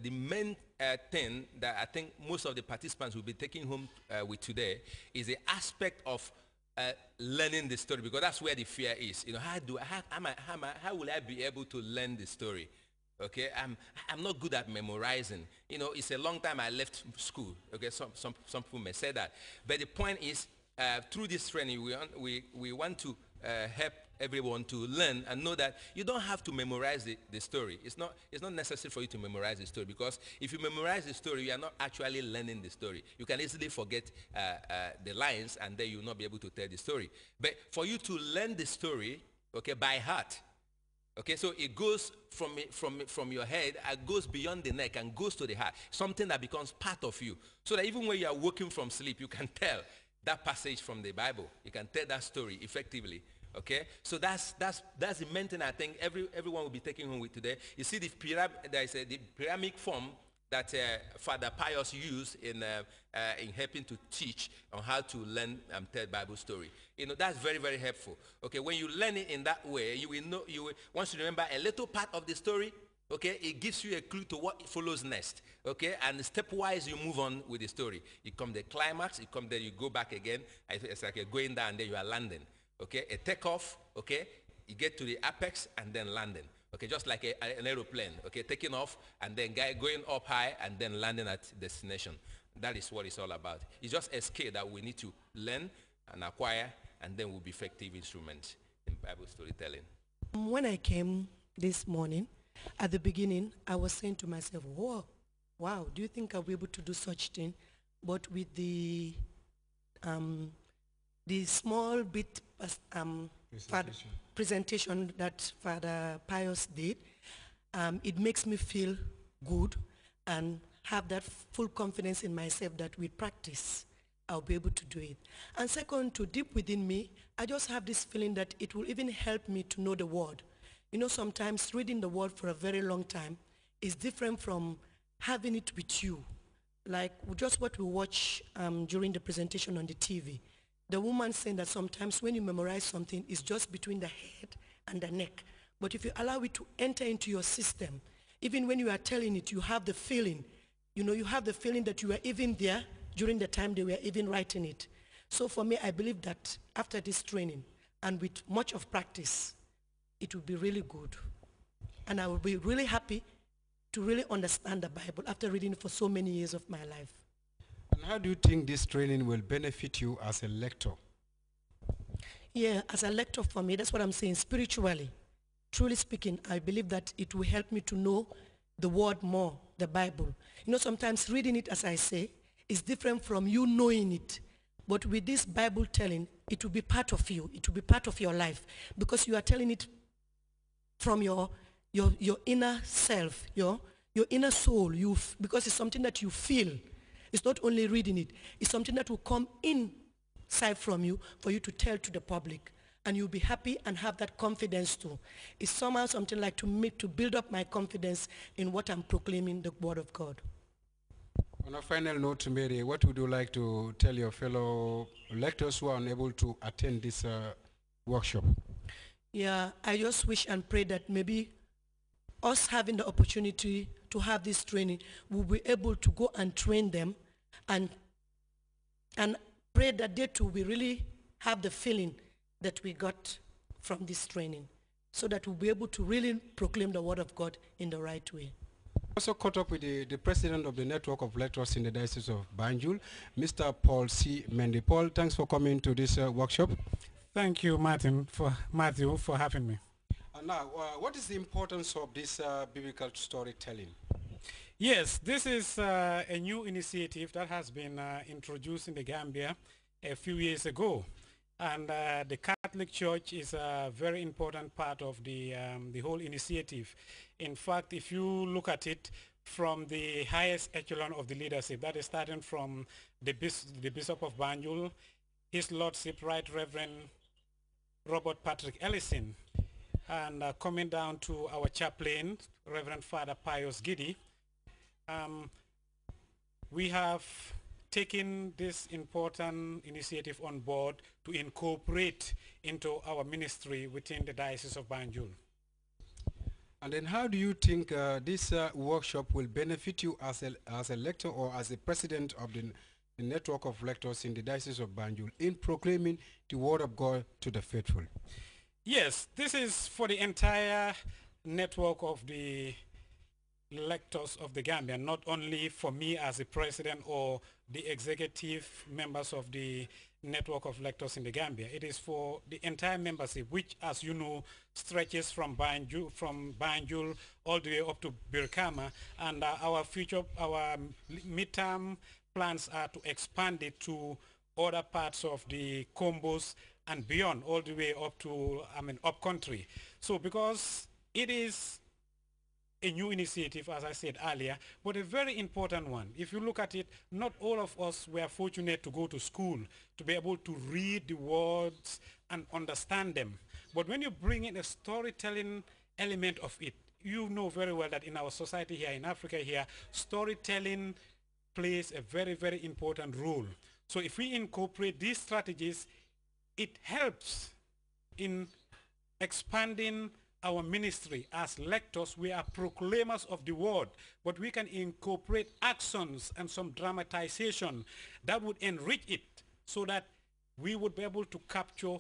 the main thing that I think most of the participants will be taking home with today is the aspect of learning the story, because that's where the fear is. You know, how will I be able to learn the story? Okay, I'm not good at memorizing. You know, it's a long time I left school. Okay, some people may say that, but the point is, through this training, we want to help everyone to learn and know that you don't have to memorize the story. It's not necessary for you to memorize the story, because if you memorize the story, you are not actually learning the story. You can easily forget the lines, and then you will not be able to tell the story. But for you to learn the story, okay, by heart, okay, so it goes from your head, it goes beyond the neck and goes to the heart, something that becomes part of you, so that even when you are waking from sleep, you can tell that passage from the Bible. You can tell that story effectively. Okay, so that's the main thing I think everyone will be taking home with today. You see, the pyramid form that Father Pius used in helping to teach on how to learn tell Bible story. You know, that's very, very helpful. Okay, when you learn it in that way, you will know. Once you remember a little part of the story, okay, it gives you a clue to what follows next. Okay, and stepwise you move on with the story. You come the climax, you come there, you go back again. It's like you're going down, then you are landing. Okay, a takeoff, okay, you get to the apex and then landing. Okay, just like an aeroplane, okay, taking off and then going up high and then landing at destination. That is what it's all about. It's just a skill that we need to learn and acquire, and then we'll be effective instruments in Bible storytelling. When I came this morning, at the beginning, I was saying to myself, whoa, wow, do you think I'll be able to do such thing? But with the small bit presentation that Father Pius did, it makes me feel good and have that full confidence in myself that with practice, I'll be able to do it. And second, to deep within me, I just have this feeling that it will even help me to know the word. You know, sometimes reading the word for a very long time is different from having it with you. Like just what we watch during the presentation on the TV. The woman saying that sometimes when you memorize something, it's just between the head and the neck. But if you allow it to enter into your system, even when you are telling it, you have the feeling. You know, you have the feeling that you were even there during the time they were even writing it. So for me, I believe that after this training, and with much of practice, it will be really good. And I will be really happy to really understand the Bible after reading it for so many years of my life. And how do you think this training will benefit you as a lector? Yeah, as a lector for me, that's what I'm saying, spiritually. Truly speaking, I believe that it will help me to know the word more, the Bible. You know, sometimes reading it, as I say, is different from you knowing it. But with this Bible telling, it will be part of you. It will be part of your life, because you are telling it from your inner self, your inner soul, because it's something that you feel. It's not only reading it, it's something that will come inside from you for you to tell to the public. And you'll be happy and have that confidence too. It's somehow something like to build up my confidence in what I'm proclaiming, the word of God. On a final note, Mary, what would you like to tell your fellow lectors who are unable to attend this workshop? Yeah, I just wish and pray that maybe us having the opportunity to have this training, we'll be able to go and train them and pray that they too will really have the feeling that we got from this training, so that we'll be able to really proclaim the word of God in the right way. Also caught up with the president of the network of lecturers in the Diocese of Banjul, Mr. Paul C. Mendy. Paul, thanks for coming to this workshop. Thank you, Matthew, for having me. And now, what is the importance of this biblical storytelling? Yes, this is a new initiative that has been introduced in the Gambia a few years ago. And the Catholic Church is a very important part of the whole initiative. In fact, if you look at it from the highest echelon of the leadership, that is starting from the Bishop of Banjul, His Lordship Right Reverend Robert Patrick Ellison, and coming down to our chaplain, Reverend Father Pius Giddy, we have taken this important initiative on board to incorporate into our ministry within the Diocese of Banjul. And then how do you think this workshop will benefit you as a lector or as a president of the network of lectors in the Diocese of Banjul in proclaiming the word of God to the faithful? Yes, this is for the entire network of the lectors of the Gambia, not only for me as the president or the executive members of the network of lectors in the Gambia. It is for the entire membership, which, as you know, stretches from Banjul all the way up to Birkama, and our midterm plans are to expand it to other parts of the Combos and beyond, all the way up to, up country. So because it is a new initiative, as I said earlier, but a very important one. If you look at it, not all of us were fortunate to go to school to be able to read the words and understand them. But when you bring in a storytelling element of it, you know very well that in our society here, in Africa here, storytelling plays a very, very important role. So if we incorporate these strategies, it helps in expanding our ministry. As lectors, we are proclaimers of the word, but we can incorporate actions and some dramatization that would enrich it so that we would be able to capture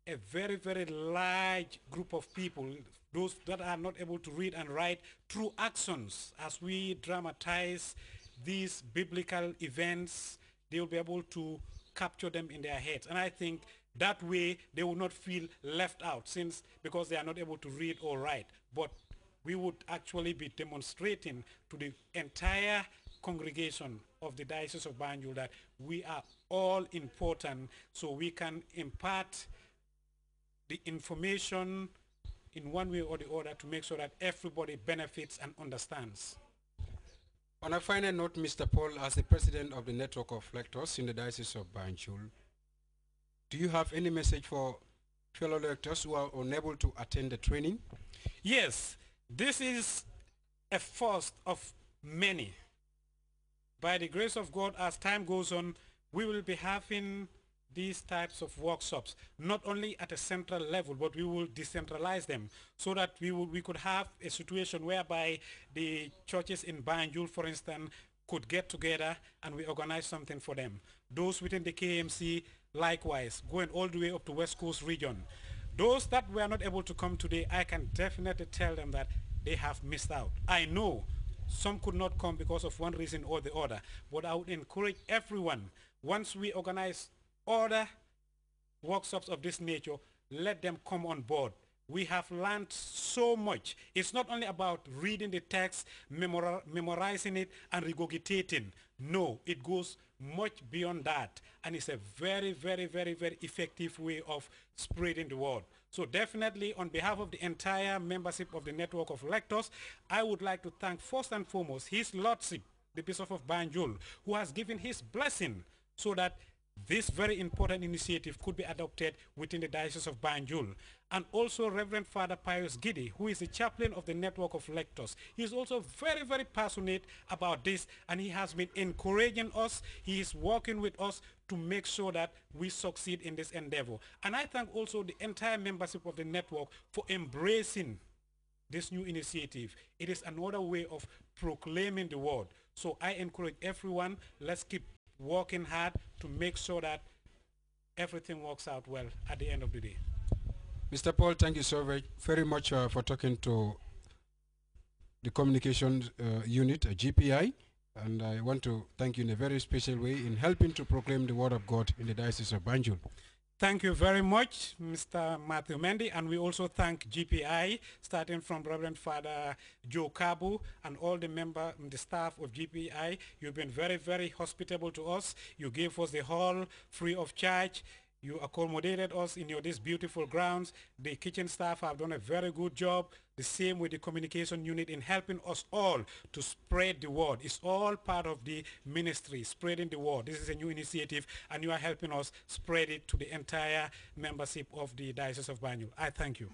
a very, very large group of people, those that are not able to read and write, through actions. As we dramatize these biblical events, they will be able to capture them in their heads. And I think that way they will not feel left out, since because they are not able to read or write. But we would actually be demonstrating to the entire congregation of the Diocese of Banjul that we are all important, so we can impart the information in one way or the other to make sure that everybody benefits and understands. On a final note, Mr. Paul, as the president of the network of lectors in the Diocese of Banjul, do you have any message for fellow lectors who are unable to attend the training? Yes, this is a first of many. By the grace of God, as time goes on, we will be having these types of workshops, not only at a central level, but we will decentralize them so that we could have a situation whereby the churches in Banjul, for instance, could get together and we organize something for them. Those within the KMC, likewise, going all the way up to West Coast region. Those that were not able to come today, I can definitely tell them that they have missed out. I know some could not come because of one reason or the other, but I would encourage everyone, once we organize other workshops of this nature, let them come on board. We have learned so much. It's not only about reading the text, memorizing it, and regurgitating. No, it goes much beyond that. And it's a very, very, very, very effective way of spreading the word. So definitely, on behalf of the entire membership of the network of lectors, I would like to thank first and foremost His Lordship, the Bishop of Banjul, who has given his blessing so that this very important initiative could be adopted within the Diocese of Banjul. And also Reverend Father Pius Gidi, who is the chaplain of the network of lectors. He is also very, very passionate about this, and he has been encouraging us. He is working with us to make sure that we succeed in this endeavor. And I thank also the entire membership of the network for embracing this new initiative. It is another way of proclaiming the word. So I encourage everyone, let's keep working hard to make sure that everything works out well at the end of the day. Mr. Paul, thank you so very much for talking to the communications unit, GPI, and I want to thank you in a very special way in helping to proclaim the word of God in the Diocese of Banjul. Thank you very much, Mr. Matthew Mendy, and we also thank GPI, starting from Reverend Father Joe Kabu and all the staff of GPI. You've been very, very hospitable to us. You gave us the hall free of charge. You accommodated us in these beautiful grounds. The kitchen staff have done a very good job. The same with the communication unit in helping us all to spread the word. It's all part of the ministry, spreading the word. This is a new initiative, and you are helping us spread it to the entire membership of the Diocese of Banjul. I thank you.